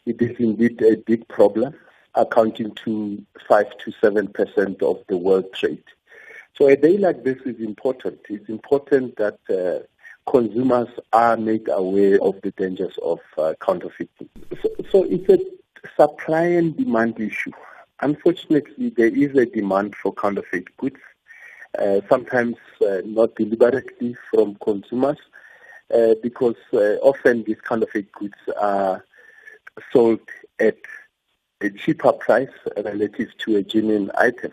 It is indeed a big problem, accounting to 5 to 7% of the world trade. So a day like this is important. It's important that consumers are made aware of the dangers of counterfeiting. So it's a supply and demand issue. Unfortunately, there is a demand for counterfeit goods, sometimes not deliberately from consumers, because often these counterfeit goods are sold at a cheaper price relative to a genuine item.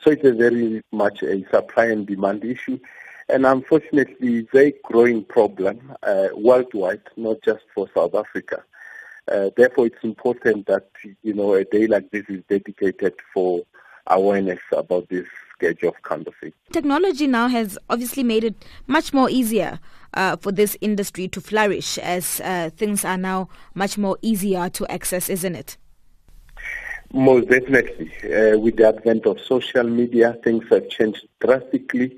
So it's a very much a supply and demand issue. And unfortunately, it's a growing problem worldwide, not just for South Africa. Therefore, it's important that, a day like this is dedicated for awareness about this scourge of counterfeit. Technology now has obviously made it much more easier for this industry to flourish, as things are now much more easier to access, isn't it? Most definitely. With the advent of social media, things have changed drastically.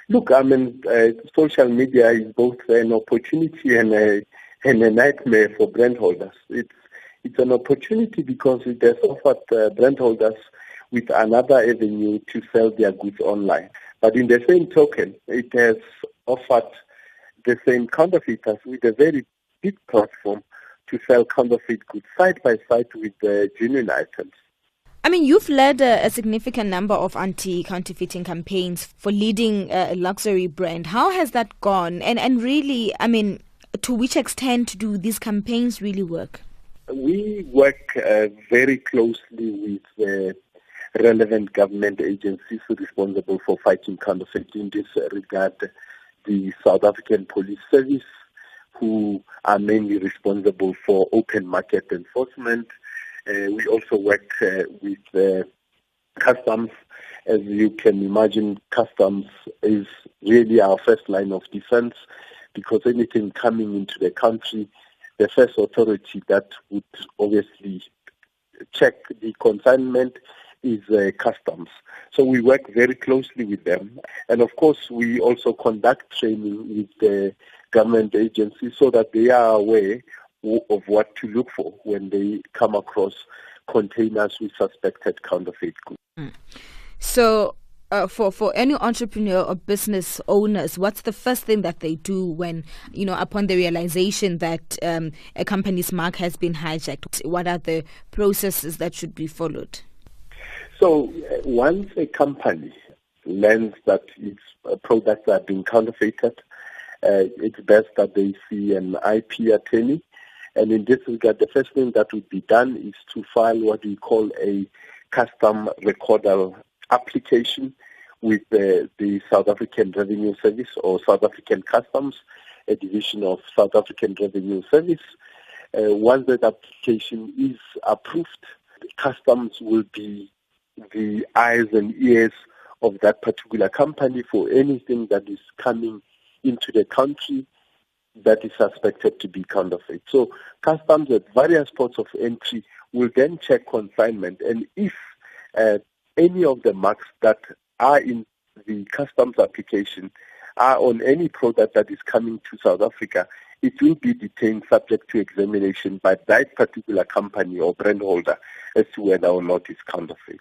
Look, social media is both an opportunity and a nightmare for brand holders. It's an opportunity because it has offered brand holders with another avenue to sell their goods online. But in the same token, it has offered the same counterfeiters with a very big platform to sell counterfeit goods side by side with the genuine items. You've led a significant number of anti-counterfeiting campaigns for leading a luxury brand. How has that gone? And really, to which extent do these campaigns really work? We work very closely with the relevant government agencies responsible for fighting counterfeiting. In this regard, the South African Police Service, who are mainly responsible for open market enforcement. We also work with customs. As you can imagine, customs is really our first line of defense, because anything coming into the country, the first authority that would obviously check the consignment is customs. So we work very closely with them. And of course, we also conduct training with the government agencies so that they are aware of what to look for when they come across containers with suspected counterfeit goods. So for any entrepreneur or business owners, what's the first thing that they do when, upon the realization that a company's mark has been hijacked? What are the processes that should be followed? So once a company learns that its products are being counterfeited, it's best that they see an IP attorney. And in this regard, the first thing that would be done is to file what we call a custom recordal application with the South African Revenue Service, or South African Customs, a division of South African Revenue Service. Once that application is approved, customs will be the eyes and ears of that particular company for anything that is coming into the country that is suspected to be counterfeit. So customs at various ports of entry will then check consignment, and if any of the marks that are in the customs application are on any product that is coming to South Africa, it will be detained subject to examination by that particular company or brand holder as to whether or not it's counterfeit.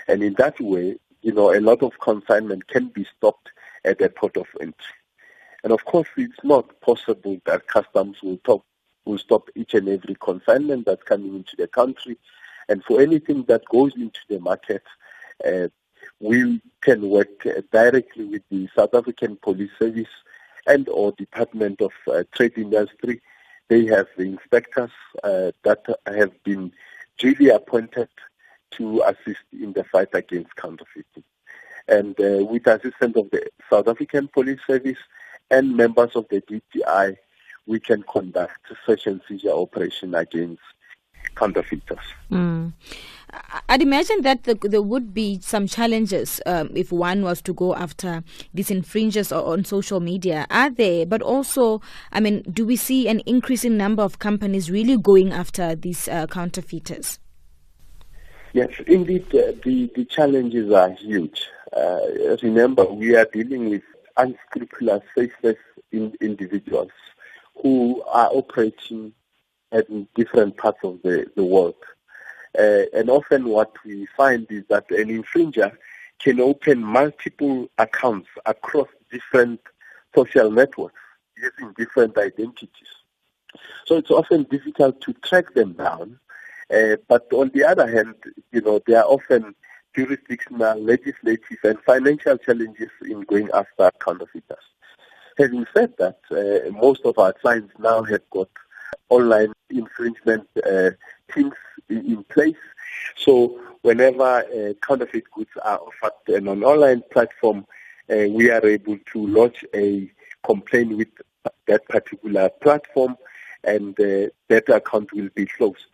And in that way, a lot of consignment can be stopped at the port of entry. And of course, it's not possible that customs will stop each and every consignment that's coming into the country. And for anything that goes into the market, we can work directly with the South African Police Service and or Department of Trade Industry. They have the inspectors that have been duly appointed to assist in the fight against counterfeiting. And with the assistance of the South African Police Service and members of the DTI, we can conduct search and seizure operation against counterfeiters. I'd imagine that there would be some challenges if one was to go after these infringers on social media. Are there? But also, do we see an increasing number of companies really going after these counterfeiters? Yes, indeed, the challenges are huge. Remember, we are dealing with unscrupulous, faceless individuals who are operating in different parts of the world. And often what we find is that an infringer can open multiple accounts across different social networks using different identities. So it's often difficult to track them down. But on the other hand, there are often jurisdictional, legislative, and financial challenges in going after counterfeiters. Having said that, most of our clients now have got online infringement teams in place. So whenever counterfeit goods are offered on an online platform, we are able to lodge a complaint with that particular platform, and that account will be closed.